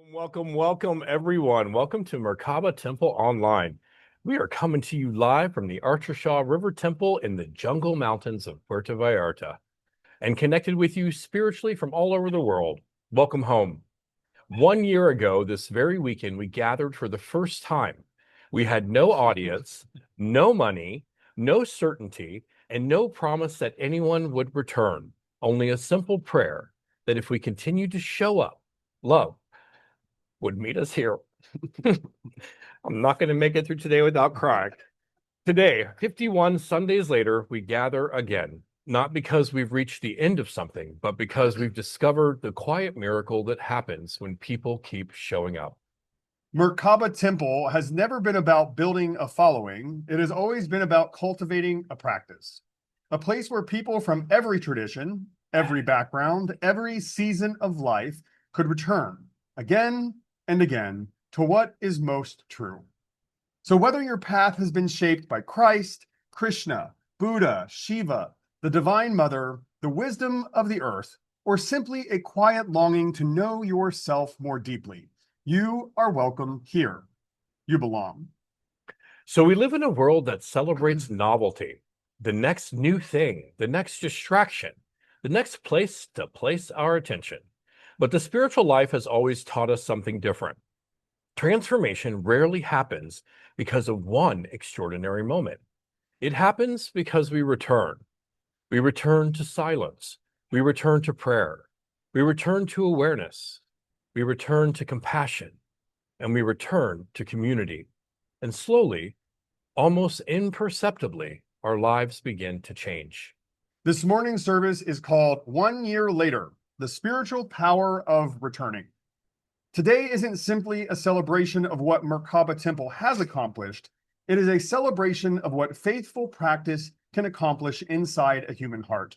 Welcome, everyone. Welcome to Merkaba Temple Online. We are coming to you live from the Archershaw River Temple in the jungle mountains of Puerto Vallarta and connected with you spiritually from all over the world. Welcome home. 1 year ago, this very weekend, we gathered for the first time. We had no audience, no money, no certainty, and no promise that anyone would return. Only a simple prayer that if we continued to show up, love would meet us here. I'm not going to make it through today without crying. Today, 51 Sundays later, we gather again, not because we've reached the end of something, but because we've discovered the quiet miracle that happens when people keep showing up. Merkaba Temple has never been about building a following. It has always been about cultivating a practice, a place where people from every tradition, every background, every season of life could return again and again to what is most true. So whether your path has been shaped by Christ, Krishna, Buddha, Shiva, the Divine Mother, the wisdom of the earth, or simply a quiet longing to know yourself more deeply, you are welcome here. You belong. So we live in a world that celebrates novelty, the next new thing, the next distraction, the next place to place our attention. But the spiritual life has always taught us something different. Transformation rarely happens because of one extraordinary moment. It happens because we return. We return to silence. We return to prayer. We return to awareness. We return to compassion. And we return to community. And slowly, almost imperceptibly, our lives begin to change. This morning's service is called 1 Year Later, the spiritual power of returning. Today isn't simply a celebration of what Merkaba Temple has accomplished. It is a celebration of what faithful practice can accomplish inside a human heart.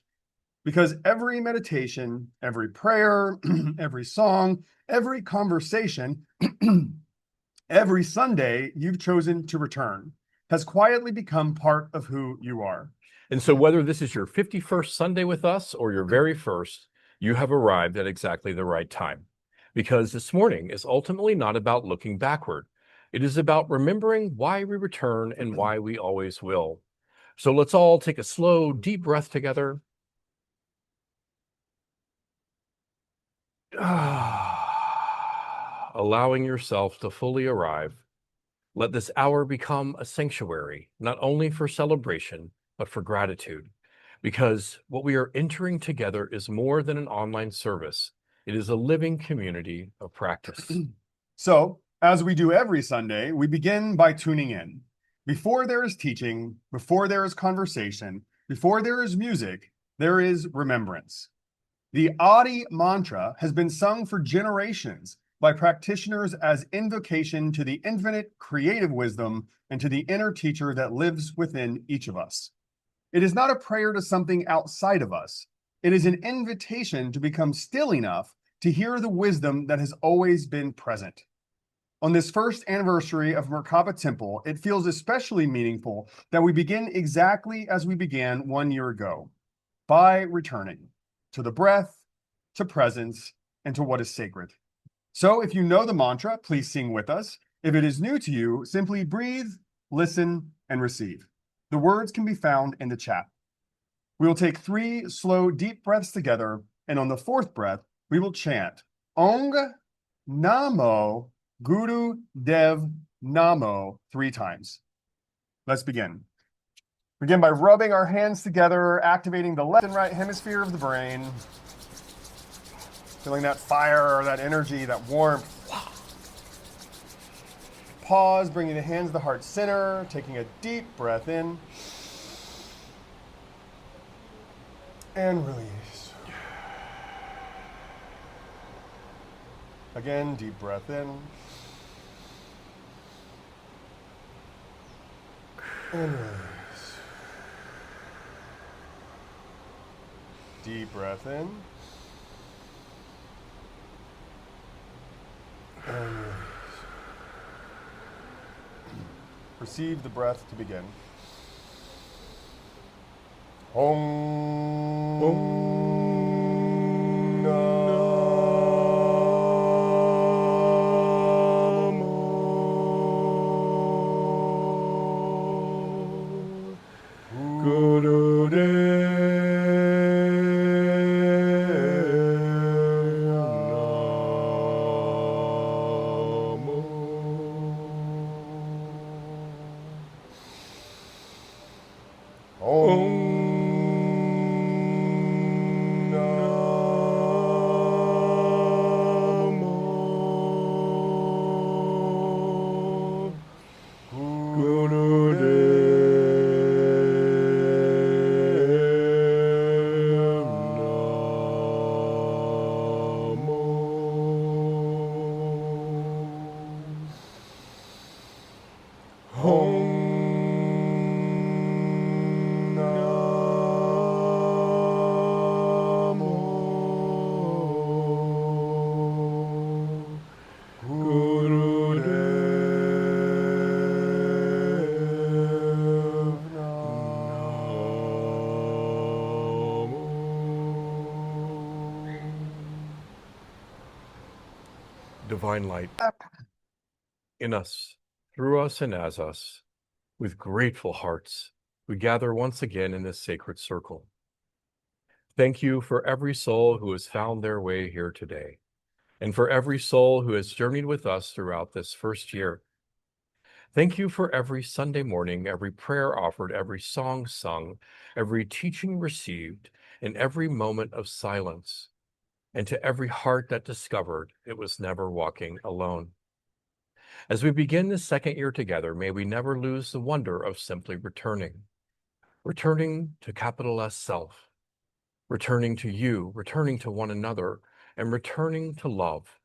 Because every meditation, every prayer, every song, every conversation, every Sunday you've chosen to return has quietly become part of who you are. And so whether this is your 51st Sunday with us or your very first, you have arrived at exactly the right time. Because this morning is ultimately not about looking backward. It is about remembering why we return and why we always will. So let's all take a slow, deep breath together. Allowing yourself to fully arrive. Let this hour become a sanctuary, not only for celebration, but for gratitude. Because what we are entering together is more than an online service. It is a living community of practice. So, as we do every Sunday, we begin by tuning in. Before there is teaching, before there is conversation, before there is music, there is remembrance. The Adi mantra has been sung for generations by practitioners as invocation to the infinite creative wisdom and to the inner teacher that lives within each of us. It is not a prayer to something outside of us. It is an invitation to become still enough to hear the wisdom that has always been present. On this first anniversary of Merkaba Temple, it feels especially meaningful that we begin exactly as we began 1 year ago, by returning to the breath, to presence, and to what is sacred. So if you know the mantra, please sing with us. If it is new to you, simply breathe, listen, and receive. The words can be found in the chat. We will take 3 slow, deep breaths together, and on the 4th breath, we will chant Ong Namo Guru Dev Namo 3 times. Let's begin. Begin by rubbing our hands together, activating the left and right hemisphere of the brain. Feeling that fire, that energy, that warmth. Pause, bringing the hands to the heart center, taking a deep breath in. And release. Again, deep breath in. And release. Deep breath in. And release. Receive the breath to begin. Om. divine light in us, through us, and as us. With grateful hearts, we gather once again in this sacred circle. Thank you for every soul who has found their way here today, and for every soul who has journeyed with us throughout this first year. Thank you for every Sunday morning, every prayer offered, every song sung, every teaching received, and every moment of silence, and to every heart that discovered it was never walking alone. As we begin this second year together, may we never lose the wonder of simply returning to capital S self, returning to you, returning to one another, and returning to love.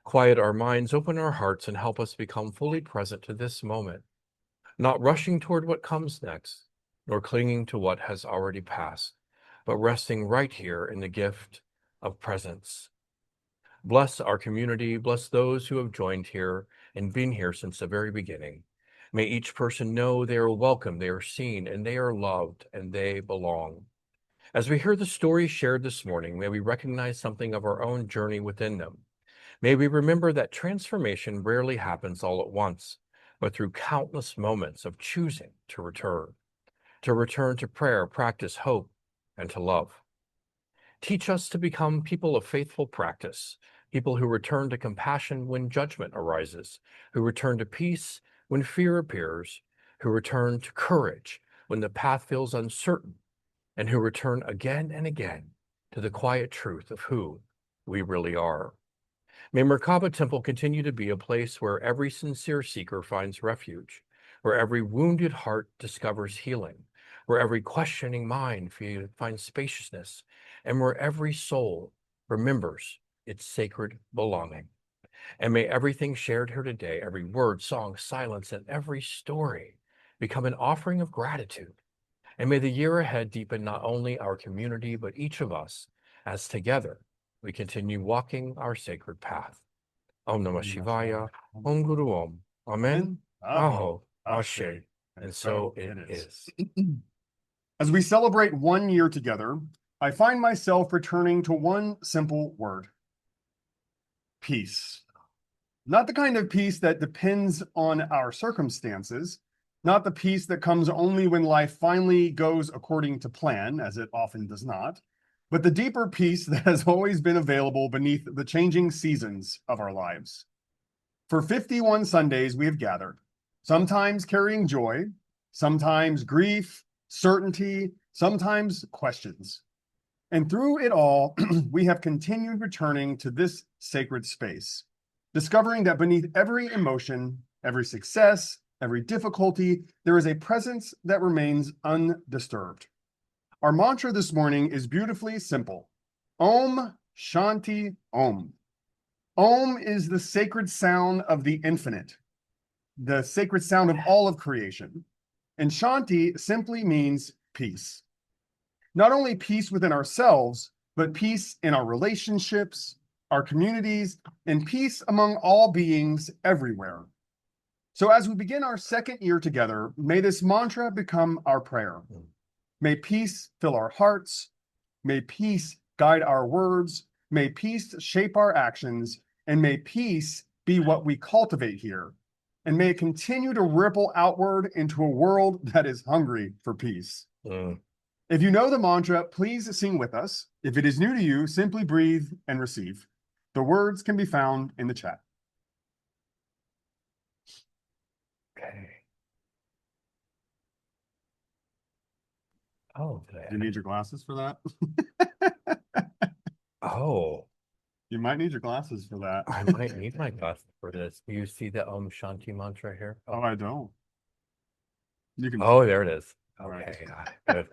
Quiet our minds, open our hearts, and help us become fully present to this moment, not rushing toward what comes next, nor clinging to what has already passed, but resting right here in the gift of presence. Bless our community, bless those who have joined here and been here since the very beginning. May each person know they are welcome, they are seen, and they are loved, and they belong. As we hear the stories shared this morning, may we recognize something of our own journey within them. May we remember that transformation rarely happens all at once, but through countless moments of choosing to return to prayer, practice, hope, and to love. Teach us to become people of faithful practice, people who return to compassion when judgment arises, who return to peace when fear appears, who return to courage when the path feels uncertain, and who return again and again to the quiet truth of who we really are. May Merkaba Temple continue to be a place where every sincere seeker finds refuge, where every wounded heart discovers healing, where every questioning mind finds spaciousness, and where every soul remembers its sacred belonging. And may everything shared here today, every word, song, silence, and every story become an offering of gratitude. And may the year ahead deepen not only our community, but each of us, as together we continue walking our sacred path. Om Namah Shivaya, Om Guru Om, Amen, Aho, Ashe, and so it is. As we celebrate 1 year together, I find myself returning to one simple word: peace. Not the kind of peace that depends on our circumstances, not the peace that comes only when life finally goes according to plan, as it often does not, but the deeper peace that has always been available beneath the changing seasons of our lives. For 51 Sundays, we have gathered, sometimes carrying joy, sometimes grief, certainty, sometimes questions. And through it all, we have continued returning to this sacred space, discovering that beneath every emotion, every success, every difficulty, there is a presence that remains undisturbed. Our mantra this morning is beautifully simple: Om Shanti Om. Om is the sacred sound of the infinite, the sacred sound of all of creation. And Shanti simply means peace. Not only peace within ourselves, but peace in our relationships, our communities, and peace among all beings everywhere. So as we begin our second year together, may this mantra become our prayer. May peace fill our hearts. May peace guide our words. May peace shape our actions. And may peace be what we cultivate here. And may it continue to ripple outward into a world that is hungry for peace. If you know the mantra, please sing with us. If it is new to you, simply breathe and receive. The words can be found in the chat. Okay. Oh, Do you need your glasses for that? Oh, You might need your glasses for that. I might need my glasses for this. Do you see the Om Shanti mantra here? Oh, I don't. You can. Oh, there it is. All right. Okay, good.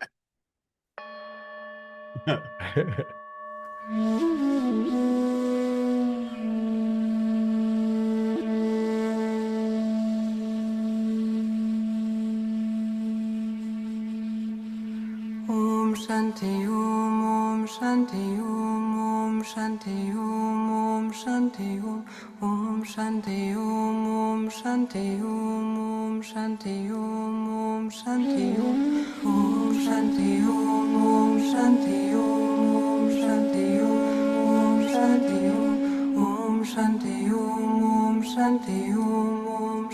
Om Shanti Om, Om Shanti Om, Om Shanti Om, Om Shanti Om, Om Shanti Om, Om Shanti Om, Om Shanti Om, Om Shanti Om, Om Shanti Om, Om Shanti Om, Om Shanti Om, Om Shanti Om, Om Shanti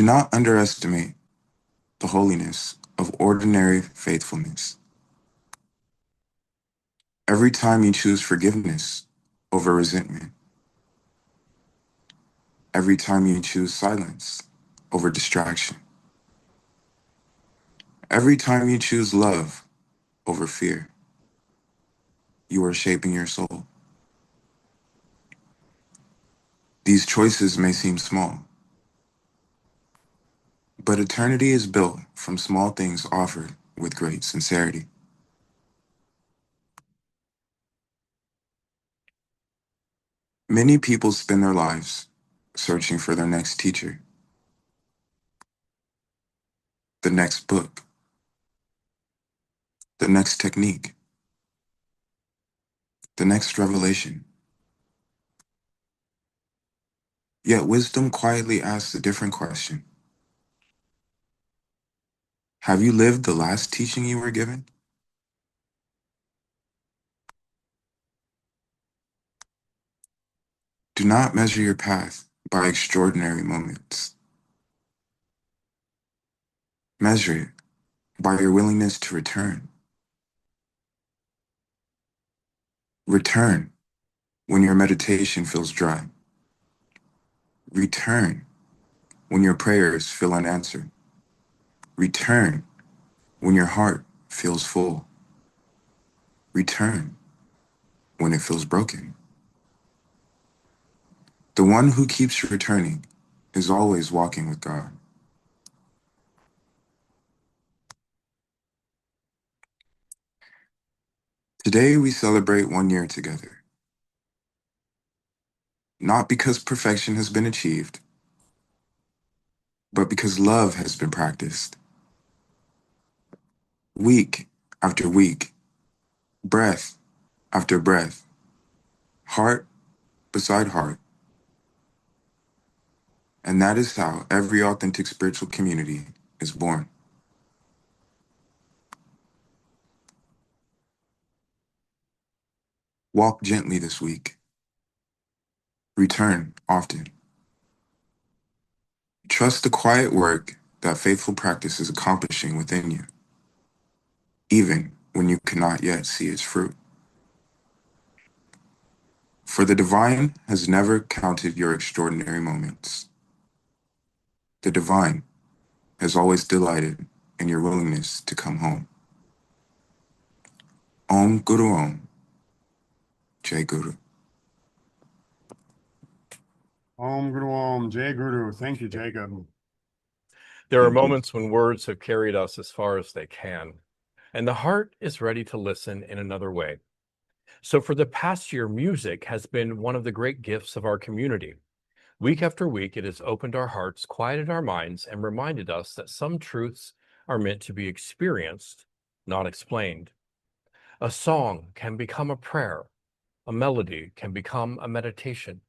Do not underestimate the holiness of ordinary faithfulness. Every time you choose forgiveness over resentment, every time you choose silence over distraction, every time you choose love over fear, you are shaping your soul. These choices may seem small, but eternity is built from small things offered with great sincerity. Many people spend their lives searching for their next teacher, the next book, the next technique, the next revelation. Yet wisdom quietly asks a different question. Have you lived the last teaching you were given? Do not measure your path by extraordinary moments. Measure it by your willingness to return. Return when your meditation feels dry. Return when your prayers feel unanswered. Return when your heart feels full. Return when it feels broken. The one who keeps returning is always walking with God. Today we celebrate 1 year together, not because perfection has been achieved, but because love has been practiced. Week after week, breath after breath, heart beside heart. And that is how every authentic spiritual community is born. Walk gently this week. Return often. Trust the quiet work that faithful practice is accomplishing within you, even when you cannot yet see its fruit. For the divine has never counted your extraordinary moments. The divine has always delighted in your willingness to come home. Om Guru Om, Jai Guru. Om Guru Om, Jai Guru. Thank you, Jacob. There are Thank you. moments when words have carried us as far as they can, and the heart is ready to listen in another way. So for the past year, music has been one of the great gifts of our community. Week after week, it has opened our hearts, quieted our minds, and reminded us that some truths are meant to be experienced, not explained. A song can become a prayer, a melody can become a meditation,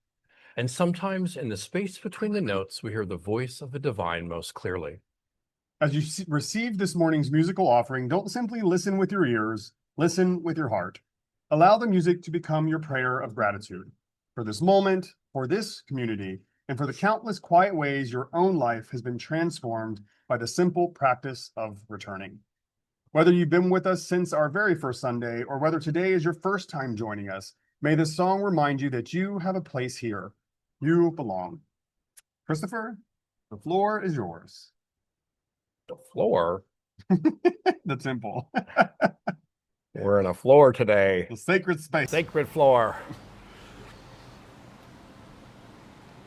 and sometimes in the space between the notes, we hear the voice of the divine most clearly. As you receive this morning's musical offering, don't simply listen with your ears, listen with your heart. Allow the music to become your prayer of gratitude for this moment, for this community, and for the countless quiet ways your own life has been transformed by the simple practice of returning. Whether you've been with us since our very first Sunday, or whether today is your first time joining us, may this song remind you that you have a place here. You belong. Christopher, the floor is yours. The floor? The temple. We're in a floor today. The sacred space. Sacred floor.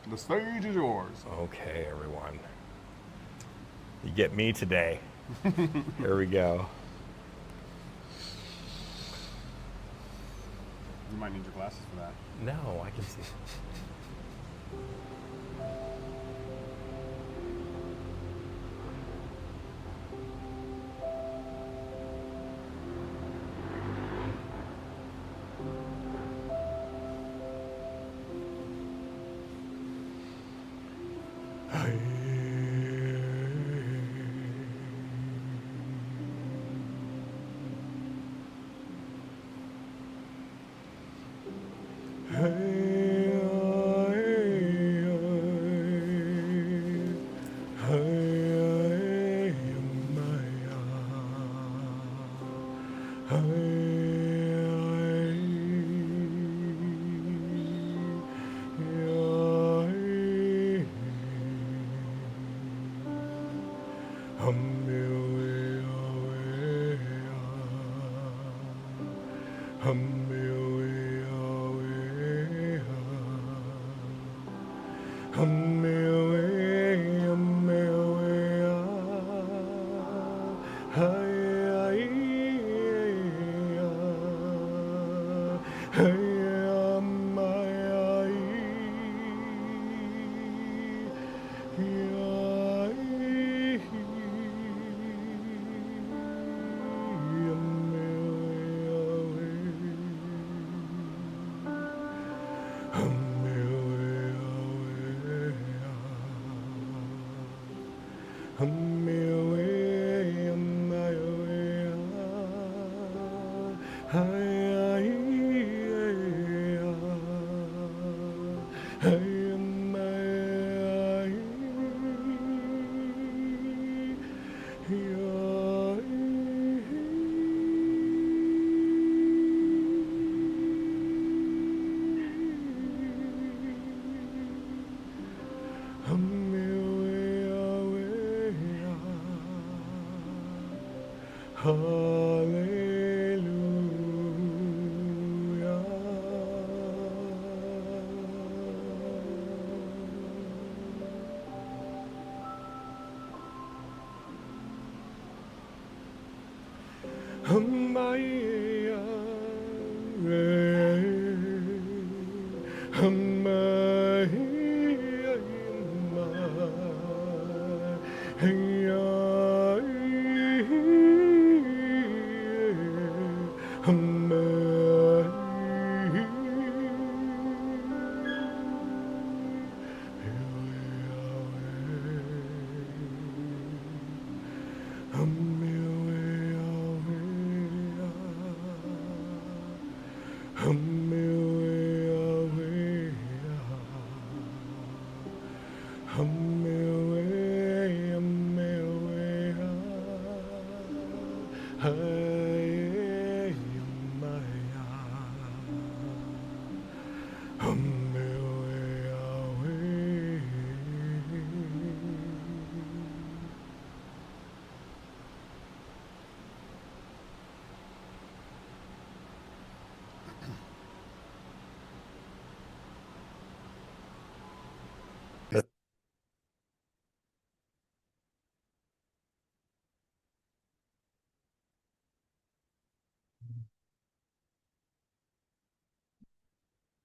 The stage is yours. Okay, everyone. You get me today. Here we go. You might need your glasses for that. No, I can see.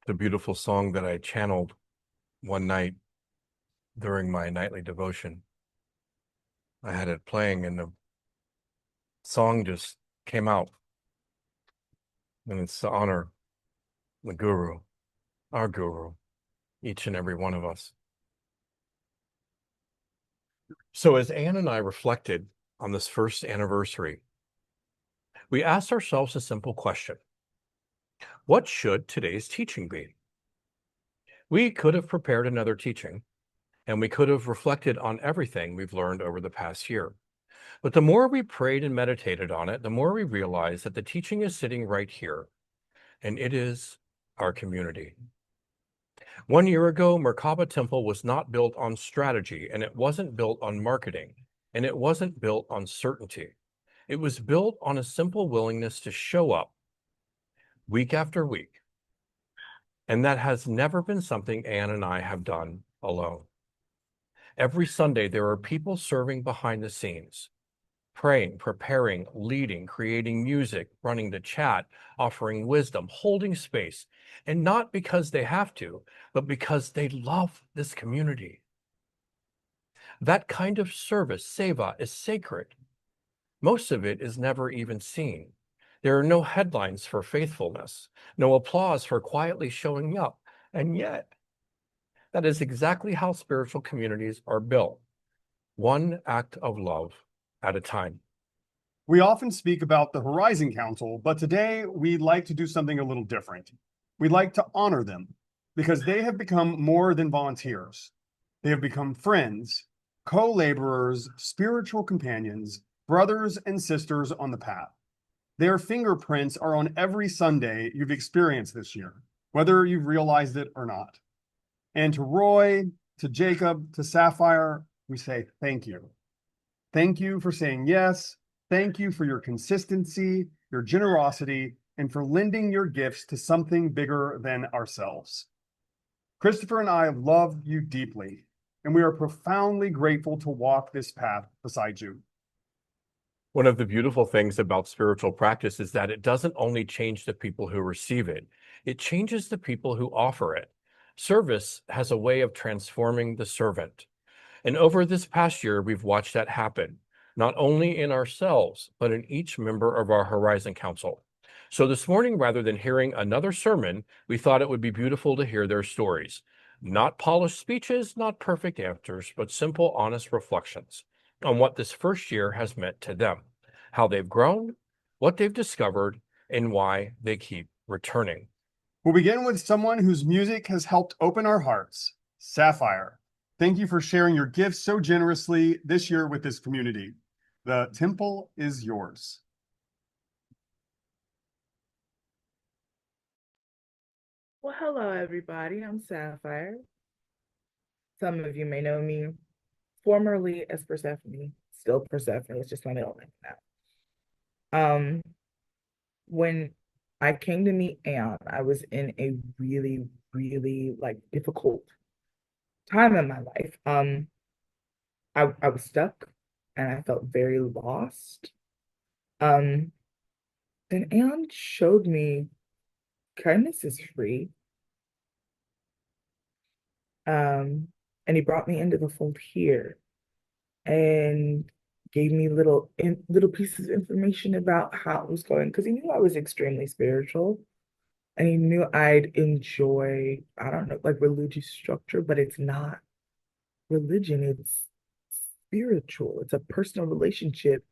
The beautiful song that I channeled one night during my nightly devotion. I had it playing and the song just came out. And it's to honor the guru, our guru, each and every one of us. So as Anne and I reflected on this first anniversary, we asked ourselves a simple question. What should today's teaching be? We could have prepared another teaching, and we could have reflected on everything we've learned over the past year. But the more we prayed and meditated on it, the more we realized that the teaching is sitting right here, and it is our community. 1 year ago, Merkaba Temple was not built on strategy, and it wasn't built on marketing, and it wasn't built on certainty. It was built on a simple willingness to show up week after week. And that has never been something Anne and I have done alone. Every Sunday, there are people serving behind the scenes, praying, preparing, leading, creating music, running the chat, offering wisdom, holding space, and not because they have to, but because they love this community. That kind of service, seva, is sacred. Most of it is never even seen. There are no headlines for faithfulness, no applause for quietly showing up, and yet, that is exactly how spiritual communities are built, one act of love at a time. We often speak about the Horizon Council, but today we'd like to do something a little different. We'd like to honor them because they have become more than volunteers. They have become friends, co-laborers, spiritual companions, brothers and sisters on the path. Their fingerprints are on every Sunday you've experienced this year, whether you've realized it or not. And to Roy, to Jacob, to Sapphire, we say thank you. Thank you for saying yes. Thank you for your consistency, your generosity, and for lending your gifts to something bigger than ourselves. Christopher and I love you deeply, and we are profoundly grateful to walk this path beside you. One of the beautiful things about spiritual practice is that it doesn't only change the people who receive it, it changes the people who offer it. Service has a way of transforming the servant. And over this past year, we've watched that happen, not only in ourselves, but in each member of our Horizon Council. So this morning, rather than hearing another sermon, we thought it would be beautiful to hear their stories. Not polished speeches, not perfect answers, but simple, honest reflections on what this first year has meant to them, how they've grown, what they've discovered, and why they keep returning. We'll begin with someone whose music has helped open our hearts, Sapphire. Thank you for sharing your gifts so generously this year with this community. The temple is yours. Well, hello, everybody. I'm Sapphire. Some of you may know me formerly as Persephone, still Persephone. It's just my middle name now. When I came to meet Aeon, I was in a really, really difficult time in my life. I was stuck and I felt very lost. Then Aeon showed me kindness is free. And he brought me into the fold here and gave me little pieces of information about how it was going because he knew I was extremely spiritual and he knew I'd enjoy, I don't know, religious structure, but it's not religion, it's spiritual. It's a personal relationship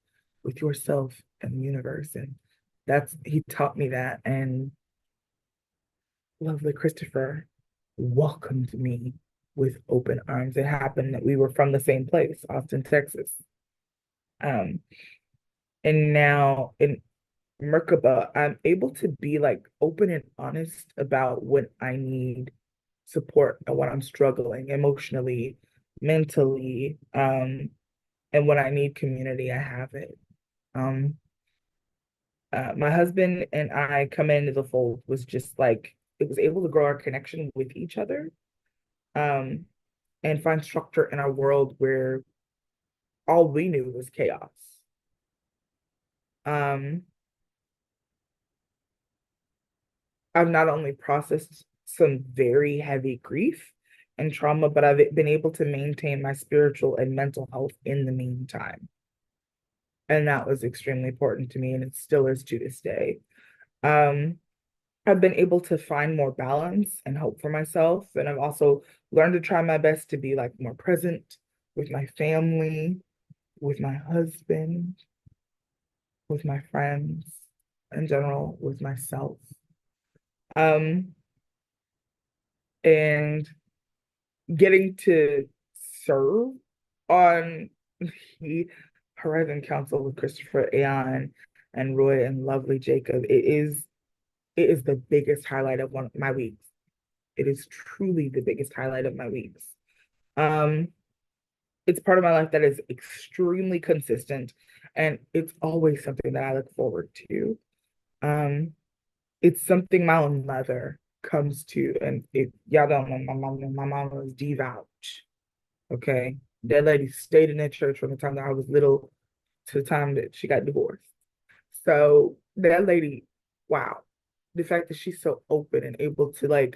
with yourself and the universe. And he taught me that. And lovely Christopher welcomed me with open arms. It happened that we were from the same place, Austin, Texas. And now in Merkaba, I'm able to be open and honest about when I need support and when I'm struggling emotionally, mentally, and when I need community, I have it. My husband and I come into the fold was just it was able to grow our connection with each other, and find structure in our world where all we knew was chaos. I've not only processed some very heavy grief and trauma, but I've been able to maintain my spiritual and mental health in the meantime. And that was extremely important to me, and it still is to this day. I've been able to find more balance and hope for myself. And I've also learned to try my best to be more present with my family, with my husband, with my friends, in general, with myself. And getting to serve on the Horizon Council with Christopher, Aeon, and Roy and lovely Jacob, it is the biggest highlight of one of my weeks. It is truly the biggest highlight of my weeks. It's part of my life that is extremely consistent, and it's always something that I look forward to. It's something my own mother comes to, and y'all don't know, my mom was devout. Okay, that lady stayed in that church from the time that I was little to the time that she got divorced. So that lady, wow, the fact that she's so open and able to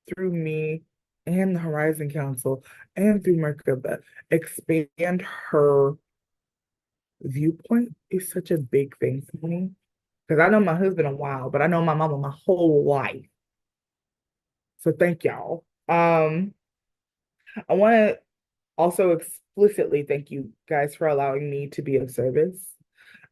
through me and the Horizon Council and through Merkaba expand her viewpoint is such a big thing for me. Because I know my husband a while, but I know my mama my whole life. So thank y'all. I want to also explicitly thank you guys for allowing me to be of service.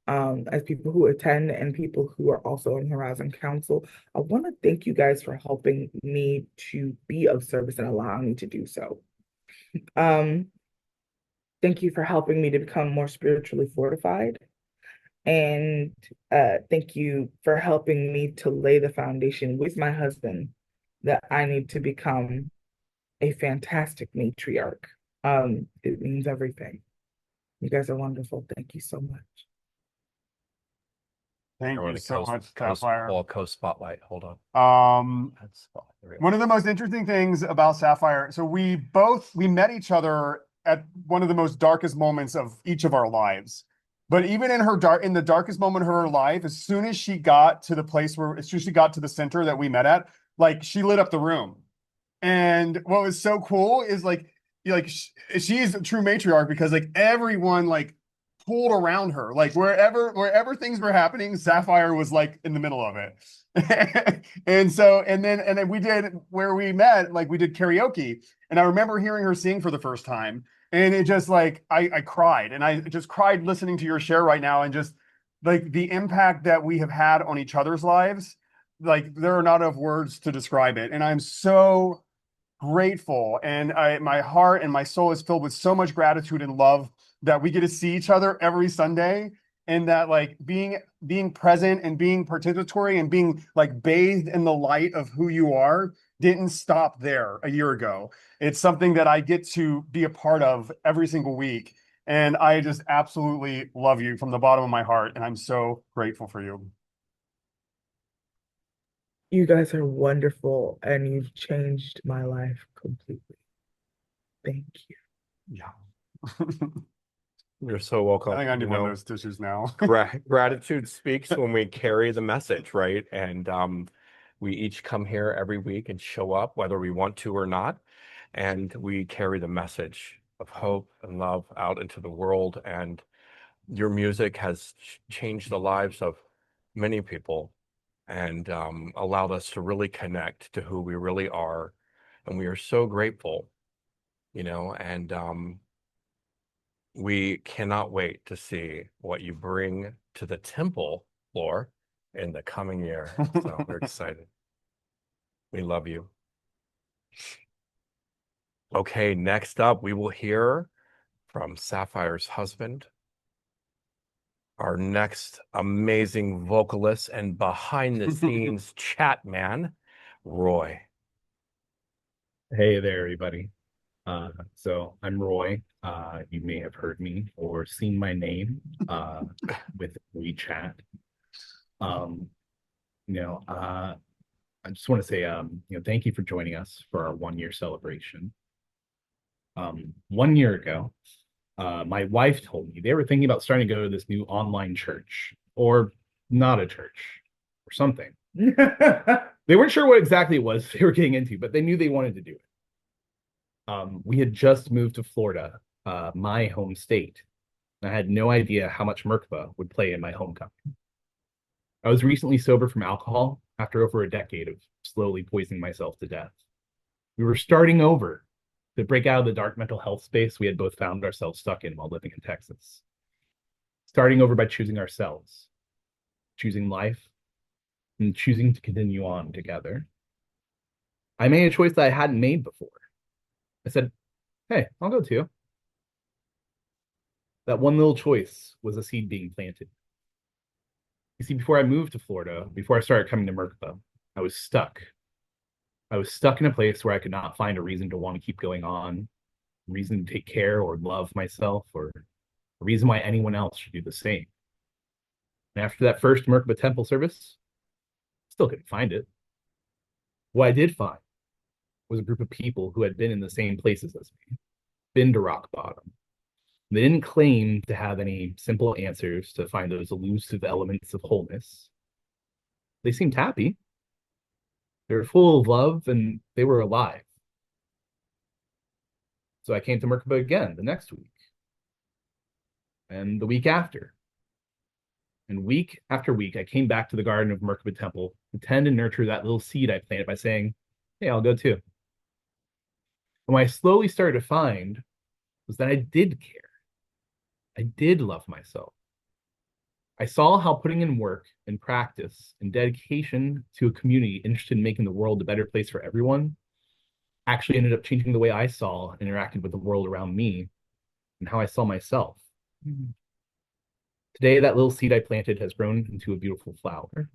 As people who attend and people who are also in Horizon Council, I want to thank you guys for helping me to be of service and allowing me to do so. Thank you for helping me to become more spiritually fortified. And thank you for helping me to lay the foundation with my husband that I need to become a fantastic matriarch. It means everything. You guys are wonderful. Thank you so much. Thank I want you to so much, Sapphire. co-spotlight. Hold on. Um, Spotlight. There we go. One of the most interesting things about Sapphire, so we met each other at one of the most darkest moments of each of our lives. But even in the darkest moment of her life, as soon as she got to the place where, as soon as she got to the center that we met at, like she lit up the room. And what was so cool is she's a true matriarch because like everyone like pulled around her, like wherever things were happening, Sapphire was like in the middle of it. And then we did where we met, like we did karaoke, and I remember hearing her sing for the first time, and it just like I cried, and I just cried listening to your share right now, and just like the impact that we have had on each other's lives, like there are not enough words to describe it, and I'm so grateful, and my heart and my soul is filled with so much gratitude and love that we get to see each other every Sunday, and that like being present and being participatory and being like bathed in the light of who you are didn't stop there a year ago. It's something that I get to be a part of every single week, and I just absolutely love you from the bottom of my heart, and I'm so grateful for you. You guys are wonderful, and you've changed my life completely. Thank you. Yeah. You're so welcome. I think I need one of those tissues now. Gratitude speaks when we carry the message, right? And we each come here every week and show up, whether we want to or not, and we carry the message of hope and love out into the world. And your music has changed the lives of many people and allowed us to really connect to who we really are. And we are so grateful, and we cannot wait to see what you bring to the temple floor in the coming year. So we're excited. We love you. Okay, next up, we will hear from Sapphire's husband, our next amazing vocalist and behind the scenes chat man, Roy. Hey there, everybody. So I'm Roy. You may have heard me or seen my name with WeChat. Um, I just want to say, thank you for joining us for our 1 year celebration. 1 year ago, my wife told me they were thinking about starting to go to this new online church, or not a church, or something. They weren't sure what exactly it was they were getting into, but they knew they wanted to do it. We had just moved to Florida, my home state. I had no idea how much Merkaba would play in my homecoming. I was recently sober from alcohol after over a decade of slowly poisoning myself to death. We were starting over to break out of the dark mental health space we had both found ourselves stuck in while living in Texas. Starting over by choosing ourselves, choosing life, and choosing to continue on together. I made a choice that I hadn't made before. I said, hey, I'll go too. That one little choice was a seed being planted. You see, before I moved to Florida, before I started coming to Merkaba, I was stuck. I was stuck in a place where I could not find a reason to want to keep going on, a reason to take care or love myself, or a reason why anyone else should do the same. And after that first Merkaba Temple service, still couldn't find it. What I did find was a group of people who had been in the same places as me, been to rock bottom. They didn't claim to have any simple answers to find those elusive elements of wholeness. They seemed happy. They were full of love and they were alive. So I came to Merkaba again the next week, and the week after. And week after week, I came back to the garden of Merkaba Temple to tend and nurture that little seed I planted by saying, hey, I'll go too. And what I slowly started to find was that I did care. I did love myself. I saw how putting in work and practice and dedication to a community interested in making the world a better place for everyone actually ended up changing the way I saw and interacted with the world around me and how I saw myself. Today, that little seed I planted has grown into a beautiful flower,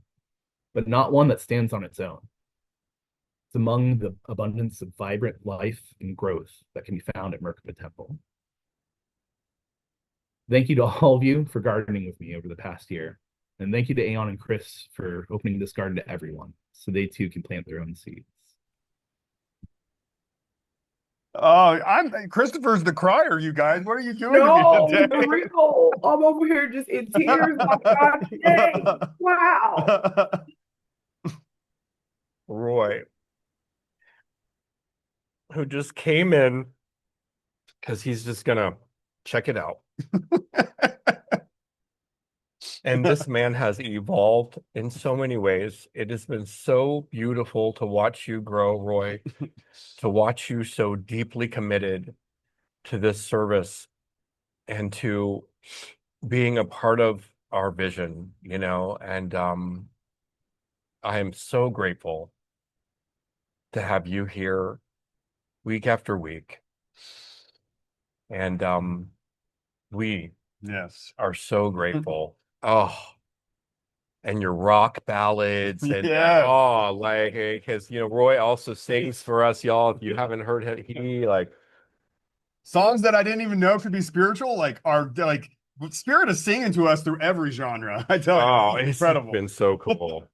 but not one that stands on its own. It's among the abundance of vibrant life and growth that can be found at Merkaba Temple. Thank you to all of you for gardening with me over the past year. And thank you to Aeon and Chris for opening this garden to everyone so they too can plant their own seeds. Oh, I'm Christopher's the crier, you guys. What are you doing to me No, today? for real. I'm over here just in tears. My God, today. Wow. Roy, who just came in because he's just gonna check it out. And this man has evolved in so many ways. It has been so beautiful to watch you grow, Roy, to watch you so deeply committed to this service and to being a part of our vision, and I am so grateful to have you here week after week. And we Yes. are so grateful. Oh, and your rock ballads and Yes. oh, like because Roy also sings for us, y'all. If you haven't heard him, he like Songs that I didn't even know could be spiritual, are like Spirit is singing to us through every genre. I tell you, it's incredible. been so cool.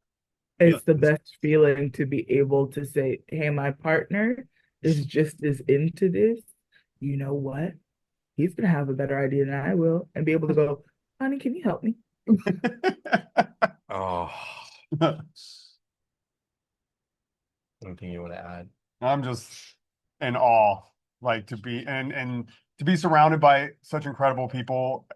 It's the best feeling to be able to say, hey, my partner is just as into this. You know what? He's gonna have a better idea than I will, and be able to go, honey, can you help me? Oh, anything you want to add? I'm just in awe, like and to be surrounded by such incredible people,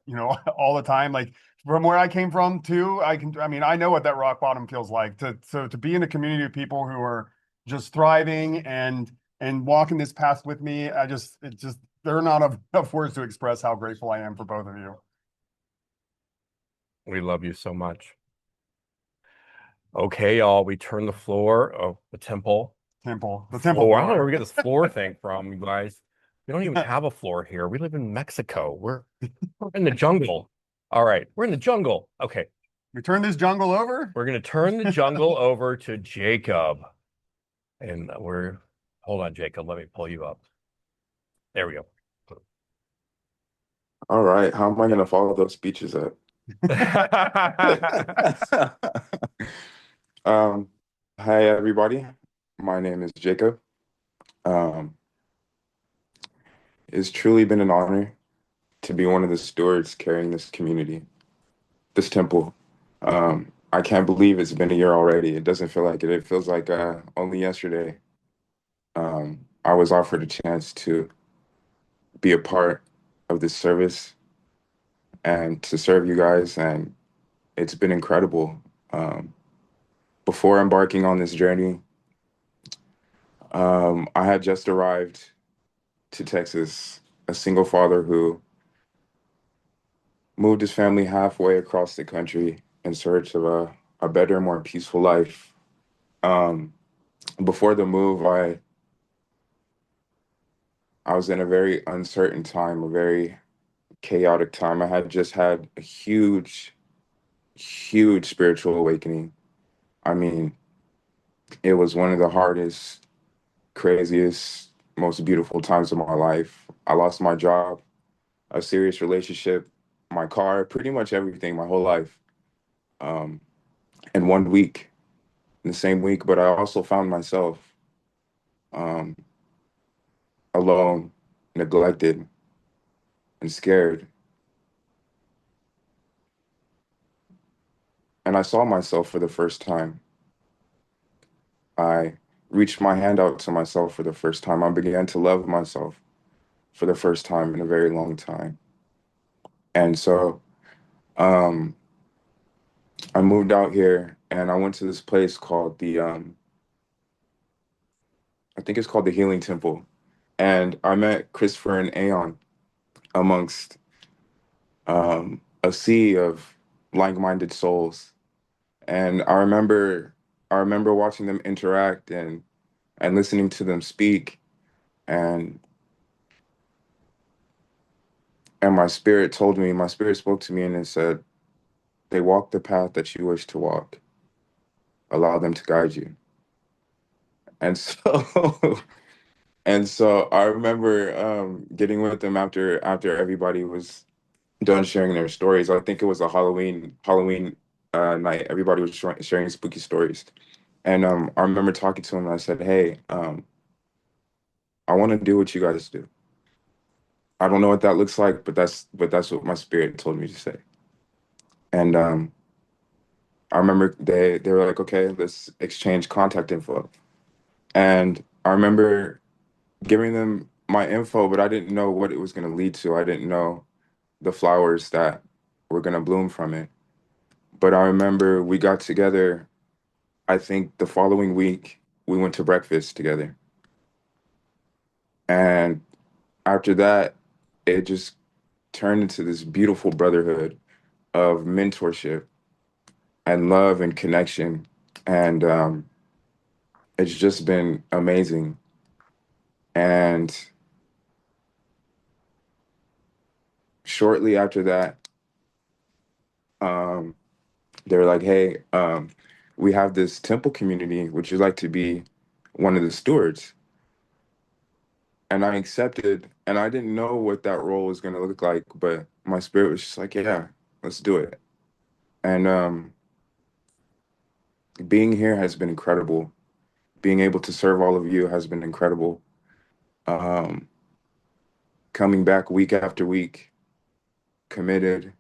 all the time. Like from where I came from too, I know what that rock bottom feels like. To be in a community of people who are just thriving and walking this path with me, there are not enough words to express how grateful I am for both of you. We love you so much. Okay, y'all, we turn the floor of the temple. The temple I don't know where floor. we get this floor thing from, you guys. We don't even have a floor here. We live in Mexico. We're in the jungle. All right, we're in the jungle. Okay, We turn this jungle over. we're gonna turn the jungle over to Jacob. And hold on, Jacob. Let me pull you up. There we go. All right, how am I going to follow those speeches up? um, Hi everybody. My name is Jacob. Um, it's truly been an honor to be one of the stewards carrying this community, this temple. I can't believe it's been a year already. It doesn't feel like it. It feels like only yesterday. I was offered a chance to be a part of this service and to serve you guys, and it's been incredible. Um, Before embarking on this journey, I had just arrived to Texas, a single father who moved his family halfway across the country in search of a better, more peaceful life. Um, Before the move, I was in a very uncertain time, a very chaotic time. I had just had a huge, huge spiritual awakening. I mean, it was one of the hardest, craziest, most beautiful times of my life. I lost my job, a serious relationship, my car, pretty much everything, my whole life, um, in 1 week, in the same week. But I also found myself um, alone, neglected, and scared. And I saw myself for the first time. I reached my hand out to myself for the first time. I began to love myself for the first time in a very long time. And so um, I moved out here and I went to this place called I think it's called the Healing Temple. And I met Christopher and Aeon amongst a sea of like-minded souls. And I remember watching them interact and listening to them speak. And my spirit spoke to me and it said, they walk the path that you wish to walk. Allow them to guide you. And so and so I remember getting with them after everybody was done sharing their stories. I think it was a Halloween night. Everybody was sharing spooky stories. And I remember talking to him and I said, hey, I want to do what you guys do. I don't know what that looks like, but that's what my spirit told me to say. And I remember they were like, okay, let's exchange contact info. And I remember giving them my info, but I didn't know what it was going to lead to. I didn't know the flowers that were going to bloom from it. But I remember we got together, I think the following week, we went to breakfast together. And after that, it just turned into this beautiful brotherhood of mentorship and love and connection. And it's just been amazing. And shortly after that, um, they were like, hey, we have this temple community. Would you like to be one of the stewards? And I accepted, and I didn't know what that role was going to look like, but my spirit was just like, yeah, let's do it. And being here has been incredible. Being able to serve all of you has been incredible. Um, Coming back week after week, committed,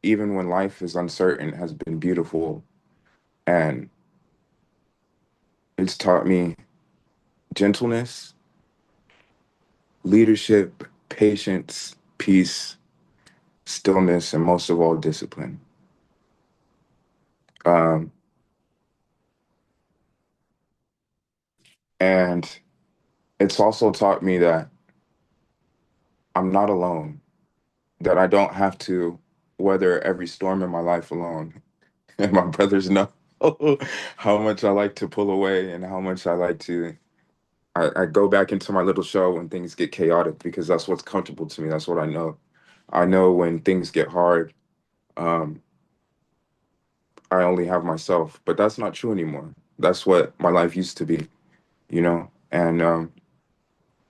even when life is uncertain, has been beautiful. And it's taught me gentleness, leadership, patience, peace, stillness, and most of all, discipline. Um, and it's also taught me that I'm not alone, that I don't have to weather every storm in my life alone. And my brothers know how much I like to pull away and how much I like to. I go back into my little shell when things get chaotic because that's what's comfortable to me. That's what I know. I know when things get hard, um, I only have myself, but that's not true anymore. That's what my life used to be, you know. And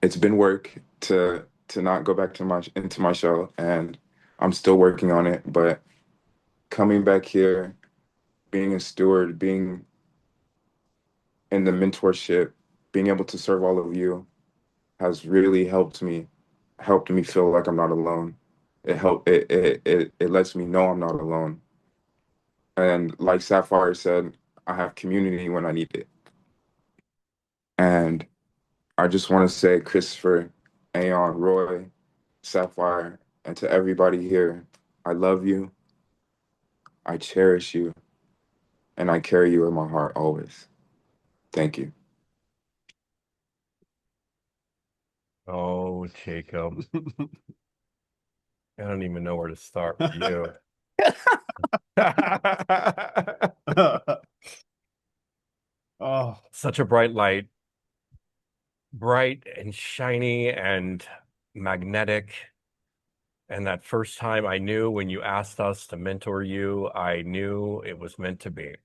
it's been work to not go back to my into my shell, and I'm still working on it. But coming back here, being a steward, being in the mentorship, being able to serve all of you has really helped me feel like I'm not alone. It lets me know I'm not alone. And like Sapphire said, I have community when I need it. And I just want to say, Christopher, Aeon, Roy, Sapphire, and to everybody here, I love you, I cherish you, and I carry you in my heart always. Thank you. Oh, Jacob. I don't even know where to start with you. Oh, Such a bright light, bright and shiny and magnetic. And that first time I knew when you asked us to mentor you, I knew it was meant to be.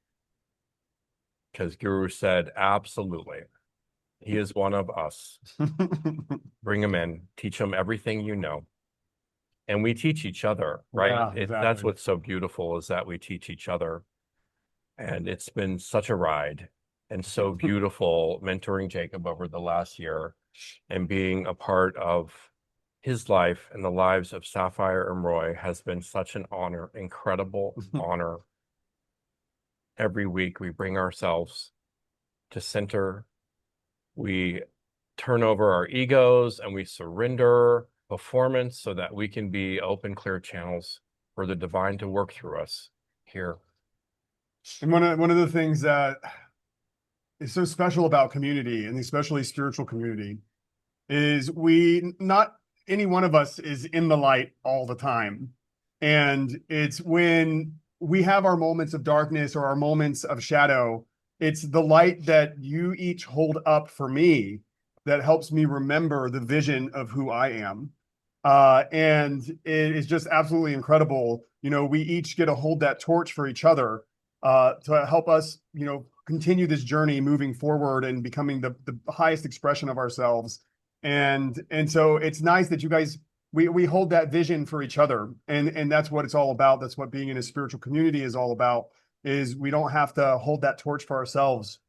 Because Guru said, absolutely. He is one of us. Bring him in, teach him everything you know. And we teach each other, right? Yeah, That's exactly. what's so beautiful is that we teach each other. And it's been such a ride and so beautiful mentoring Jacob over the last year and being a part of his life and the lives of Sapphire and Roy has been such an honor, incredible honor. Every week we bring ourselves to center. We turn over our egos and we surrender performance so that we can be open, clear channels for the divine to work through us here. And one of the things that is so special about community, and especially spiritual community, is we not any one of us is in the light all the time. And it's when we have our moments of darkness or our moments of shadow, it's the light that you each hold up for me that helps me remember the vision of who I am. And it is just absolutely incredible. You know, we each get to hold that torch for each other to help us, you know, continue this journey moving forward and becoming the highest expression of ourselves. And so it's nice that you guys we hold that vision for each other, and that's what it's all about. That's what being in a spiritual community is all about, is we don't have to hold that torch for ourselves.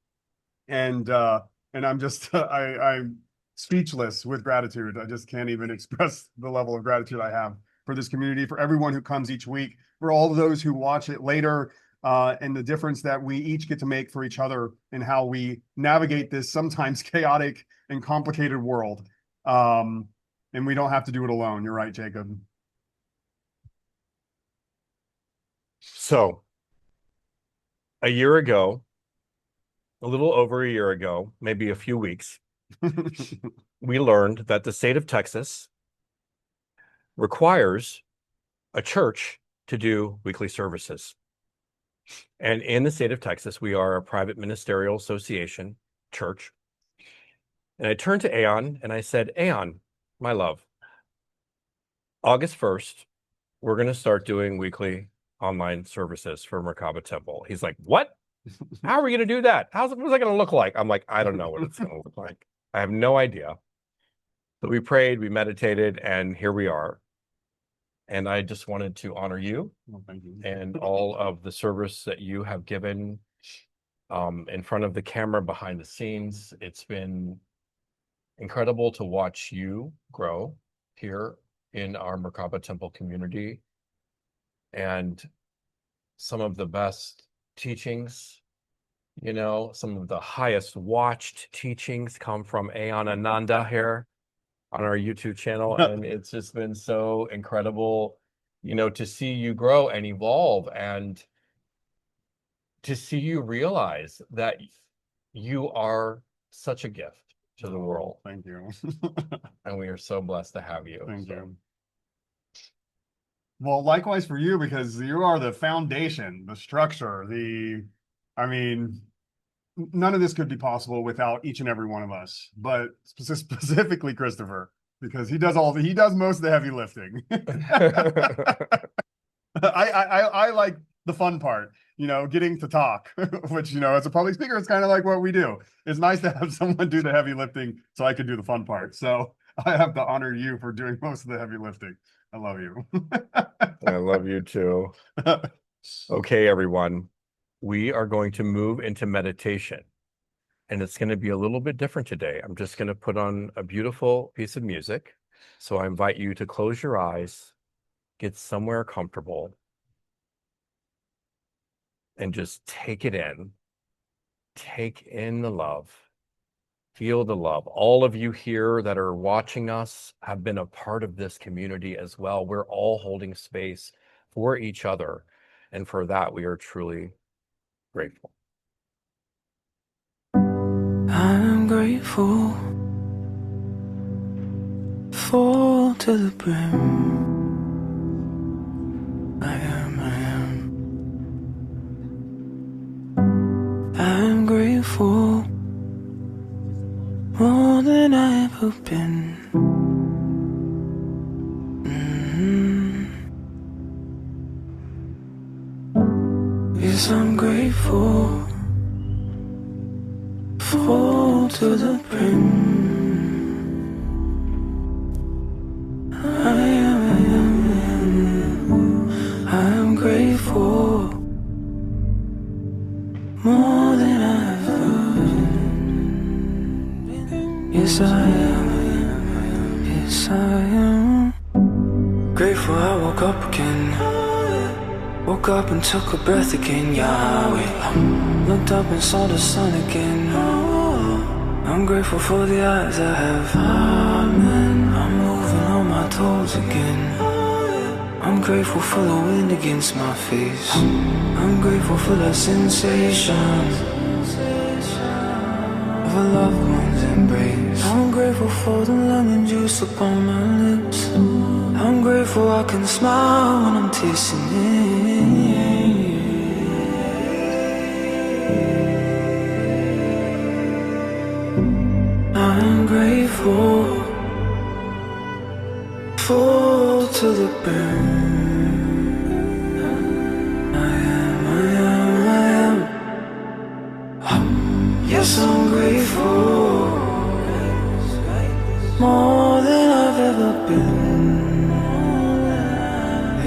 And I'm just I'm speechless with gratitude. I just can't even express the level of gratitude I have for this community, for everyone who comes each week, for all of those who watch it later, and the difference that we each get to make for each other and how we navigate this sometimes chaotic and complicated world. And we don't have to do it alone. You're right, Jacob. So, a year ago, a little over a year ago, maybe a few weeks, we learned that the state of Texas requires a church to do weekly services. And in the state of Texas, we are a private ministerial association church. And I turned to Aeon and I said, Aeon, my love, August 1st, we're going to start doing weekly online services for Merkaba Temple. He's like, what? How are we going to do that? What's that going to look like? I'm like, I don't know what it's going to look like. I have no idea. But we prayed, we meditated, and here we are. And I just wanted to honor you, Thank you. And all of the service that you have given in front of the camera, behind the scenes. It's been incredible to watch you grow here in our Merkaba Temple community. And some of the best teachings, some of the highest watched teachings come from Aeon Ananda here on our YouTube channel. And it's just been so incredible, to see you grow and evolve, and to see you realize that you are such a gift to the world. Thank you. And we are so blessed to have you. Thank you. Well, likewise for you, because you are the foundation, the structure, none of this could be possible without each and every one of us, but specifically Christopher, because he does most of the heavy lifting. I like the fun part, getting to talk, which, as a public speaker, it's kind of like what we do. It's nice to have someone do the heavy lifting so I can do the fun part. So I have to honor you for doing most of the heavy lifting. I love you. I love you too. Okay, everyone. We are going to move into meditation, and it's going to be a little bit different today. I'm just going to put on a beautiful piece of music. So I invite you to close your eyes, get somewhere comfortable, and just take it in. Take in the love. Feel the love. All of you here that are watching us have been a part of this community as well. We're all holding space for each other. And for that, we are truly grateful. I'm grateful, full to the brim. I am. I'm grateful, more than I've ever been. Yes, I'm grateful, full to the brim. I'm grateful, more than I've ever been. Yes, I am. Yes, I am. Grateful I woke up again. Woke up and took a breath again, Yahweh. Looked up and saw the sun again. I'm grateful for the eyes I have. Amen. I'm moving on my toes again. I'm grateful for the wind against my face. I'm grateful for the sensation of a loved one's embrace. I'm grateful for the lemon juice upon my lips. I'm grateful I can smile when I'm tasting it. I'm grateful, full to the brim. Yes, I'm grateful, more than I've ever been.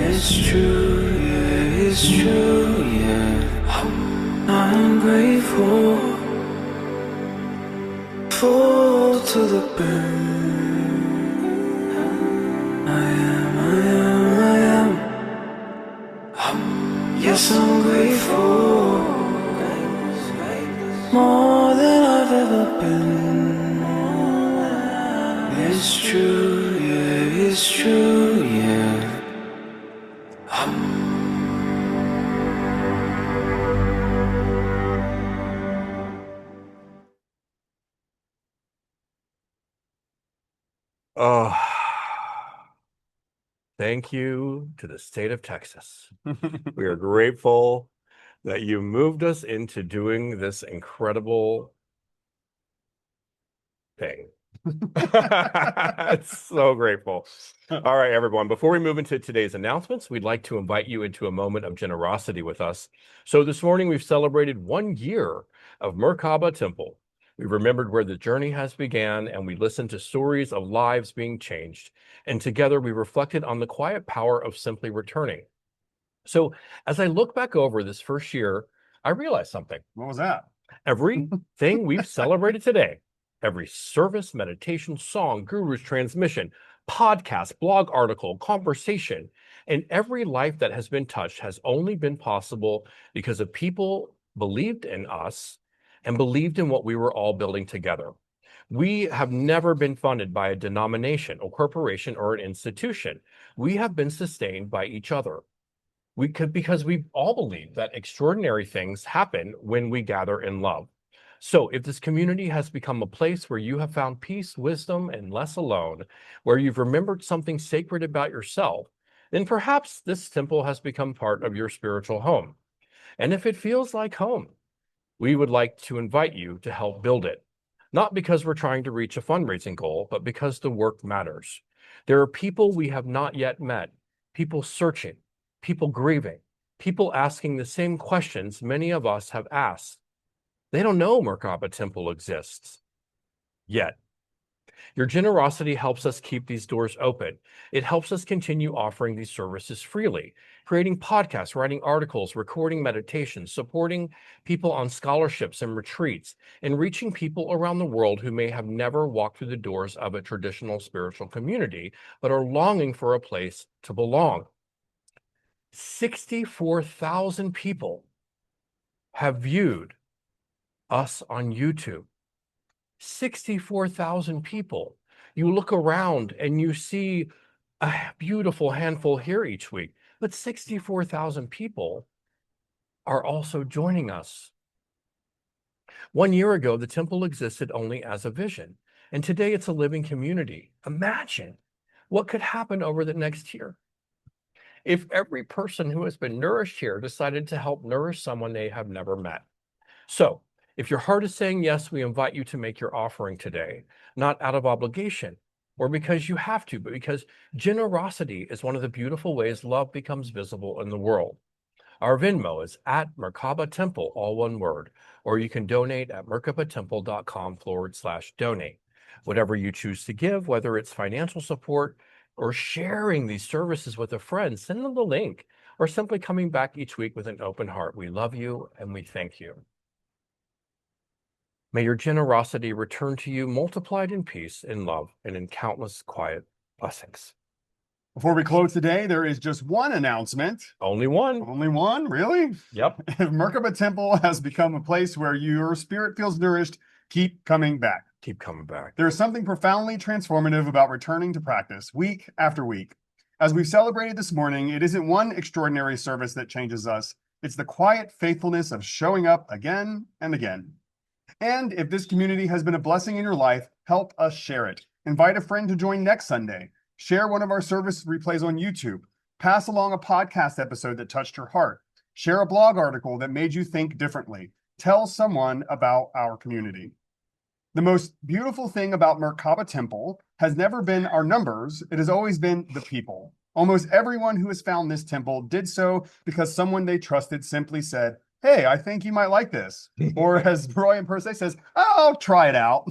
It's true, yeah, it's true, yeah. I'm grateful, full to the brim. I am. Yes, I'm grateful, more than I've ever been. It's true, yeah, it's true, yeah. Oh, thank you to the state of Texas. We are grateful that you moved us into doing this incredible thing. It's so grateful. All right, everyone. Before we move into today's announcements, we'd like to invite you into a moment of generosity with us. So this morning, we've celebrated 1 year of Merkaba Temple. We remembered where the journey has began, and we listened to stories of lives being changed. And together, we reflected on the quiet power of simply returning. So as I look back over this first year, I realized something. What was that? Everything we've celebrated today, every service, meditation, song, guru's transmission, podcast, blog article, conversation, and every life that has been touched has only been possible because of people believed in us and believed in what we were all building together. We have never been funded by a denomination or corporation or an institution. We have been sustained by each other. Because we all believe that extraordinary things happen when we gather in love. So if this community has become a place where you have found peace, wisdom, and less alone, where you've remembered something sacred about yourself, then perhaps this temple has become part of your spiritual home. And if it feels like home, we would like to invite you to help build it. Not because we're trying to reach a fundraising goal, but because the work matters. There are people we have not yet met, people searching, people grieving, people asking the same questions many of us have asked. They don't know Merkaba Temple exists yet. Your generosity helps us keep these doors open. It helps us continue offering these services freely, creating podcasts, writing articles, recording meditations, supporting people on scholarships and retreats, and reaching people around the world who may have never walked through the doors of a traditional spiritual community, but are longing for a place to belong. 64,000 people have viewed us on YouTube. 64,000 people. You look around and you see a beautiful handful here each week, but 64,000 people are also joining us. 1 year ago, the temple existed only as a vision, and today it's a living community. Imagine what could happen over the next year if every person who has been nourished here decided to help nourish someone they have never met. So if your heart is saying yes, we invite you to make your offering today, not out of obligation or because you have to, but because generosity is one of the beautiful ways love becomes visible in the world. Our Venmo is at Merkaba Temple, all one word, or you can donate at merkabatemple.com/donate. Whatever you choose to give, whether it's financial support or sharing these services with a friend, send them the link, or simply coming back each week with an open heart. We love you and we thank you. May your generosity return to you multiplied in peace, in love, and in countless quiet blessings. Before we close today, there is just one announcement. Only one. Only one? Really? Yep. If Merkaba Temple has become a place where your spirit feels nourished, keep coming back. Keep coming back. There is something profoundly transformative about returning to practice week after week. As we've celebrated this morning, it isn't one extraordinary service that changes us. It's the quiet faithfulness of showing up again and again. And if this community has been a blessing in your life, help us share it. Invite a friend to join next Sunday. Share one of our service replays on YouTube. Pass along a podcast episode that touched your heart. Share a blog article that made you think differently. Tell someone about our community. The most beautiful thing about Merkaba Temple has never been our numbers. It has always been the people. Almost everyone who has found this temple did so because someone they trusted simply said, "Hey, I think you might like this." Or as Roy in Per Se says, "I'll try it out."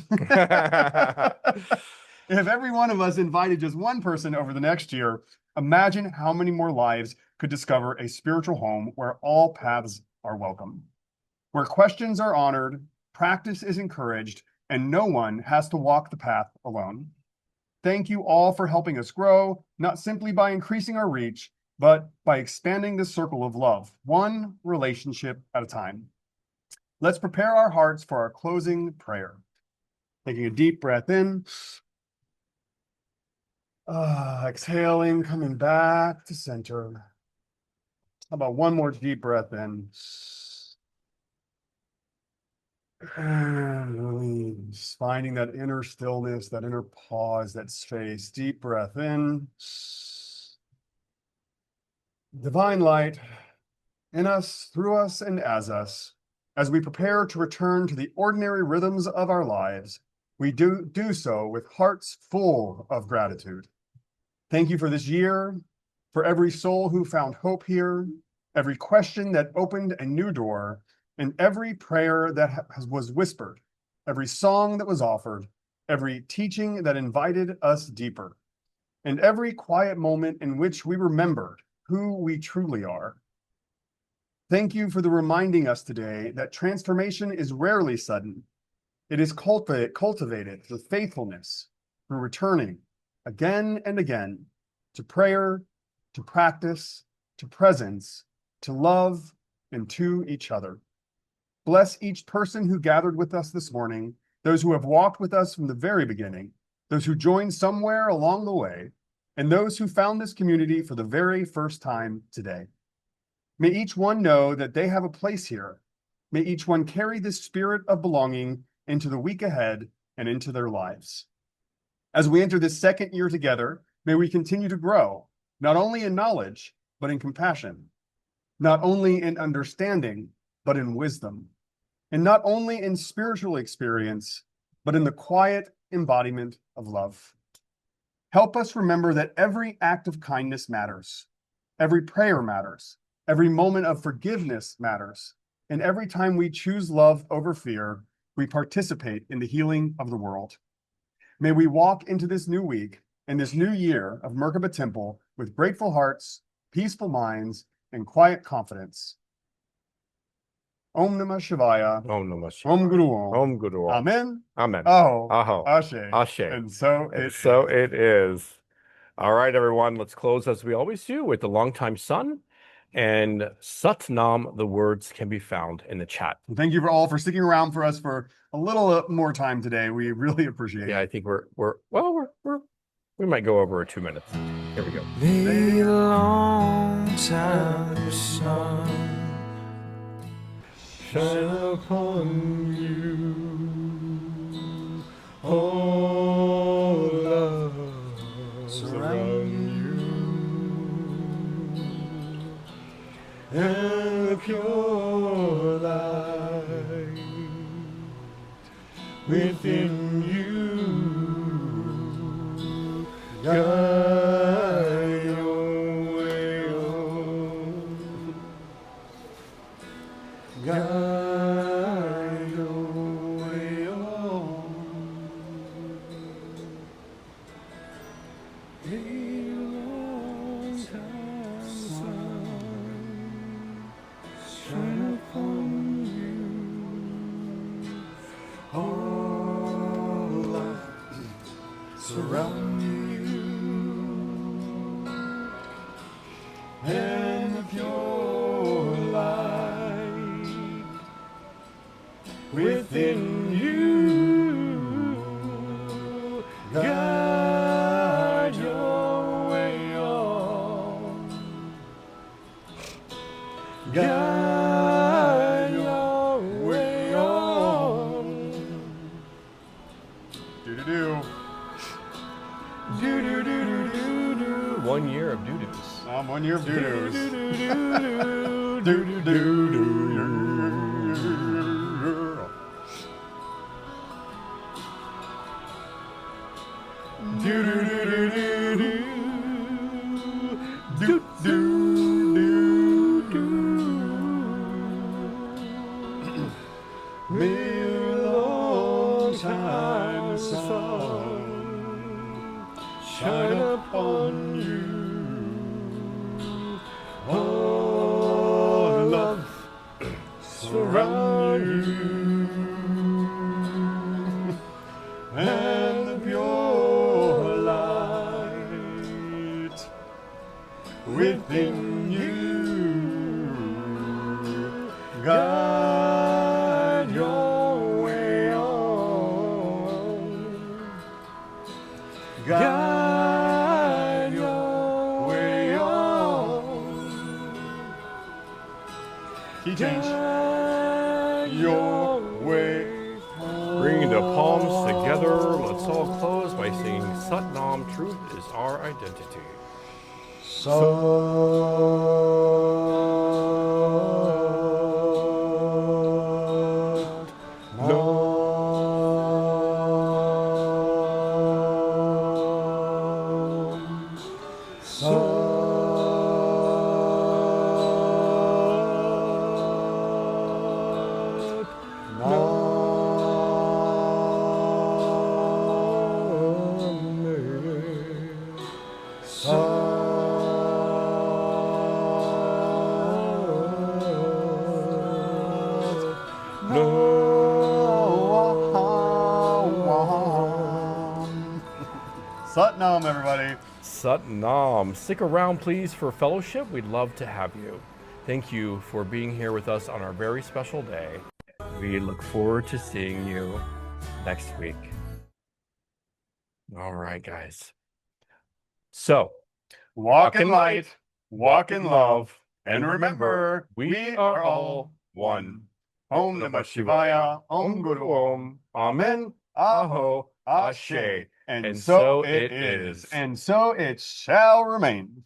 If every one of us invited just one person over the next year, imagine how many more lives could discover a spiritual home where all paths are welcome. where questions are honored, practice is encouraged, and no one has to walk the path alone. Thank you all for helping us grow, not simply by increasing our reach, but by expanding the circle of love, one relationship at a time. Let's prepare our hearts for our closing prayer. Taking a deep breath in. Exhaling, coming back to center. How about one more deep breath in? And release. Finding that inner stillness, that inner pause, that space. Deep breath in. Divine light in us, through us, and as we prepare to return to the ordinary rhythms of our lives, we do so with hearts full of gratitude. Thank you for this year, for every soul who found hope here, every question that opened a new door, and every prayer that was whispered, every song that was offered, every teaching that invited us deeper, and every quiet moment in which we remembered who we truly are. Thank you for the reminding us today that transformation is rarely sudden. It is cultivated through faithfulness, through returning again and again to prayer, to practice, to presence, to love, and to each other. Bless each person who gathered with us this morning, those who have walked with us from the very beginning, those who joined somewhere along the way, and those who found this community for the very first time today. May each one know that they have a place here. May each one carry this spirit of belonging into the week ahead and into their lives. As we enter this second year together, may we continue to grow, not only in knowledge, but in compassion, not only in understanding, but in wisdom, and not only in spiritual experience, but in the quiet embodiment of love. Help us remember that every act of kindness matters, every prayer matters, every moment of forgiveness matters, and every time we choose love over fear, we participate in the healing of the world. May we walk into this new week and this new year of Merkaba Temple with grateful hearts, peaceful minds, and quiet confidence. Om Namah Shivaya. Om Namah Shivaya. Om Guru Om. Om Guru Om. Amen. Amen. Aho. Aho. Ashe. Ashe. And so And it so is. it is. All right, everyone, let's close as we always do with the longtime sun. And Sat Nam, the words can be found in the chat. Thank you for all for sticking around for us for a little more time today. We really appreciate Yeah, it. I think we might go over 2 minutes. Here we go. The long time sun Shine upon you, oh love, surround you, and the pure light within you guide your way on, guide your way on. A long time sun shine upon you, all love surround you, and the pure light within you guide your way on, guide your way on. Do-do-do. Do-do-do-do-do-do. 1 year of doo-doos. 1 year of doo-doos. Do-do-do-do-do. May a long time sun shine upon you, oh love surround you. on you and the pure light within you. Guide your way on. Guide your way on. Key change. Your way. Bringing the palms together, let's all close by singing Sat Nam, truth is our identity. Sat Nam, everybody. Sat Nam. Stick around, please, for fellowship. We'd love to have you. Thank you for being here with us on our very special day. We look forward to seeing you next week. All right, guys. So, Walk in light, walk in love, and remember, we are all one. Om Namah Shivaya, Om Guru Om, Amen, Aho, Ashe. And so it is, and so it shall remain.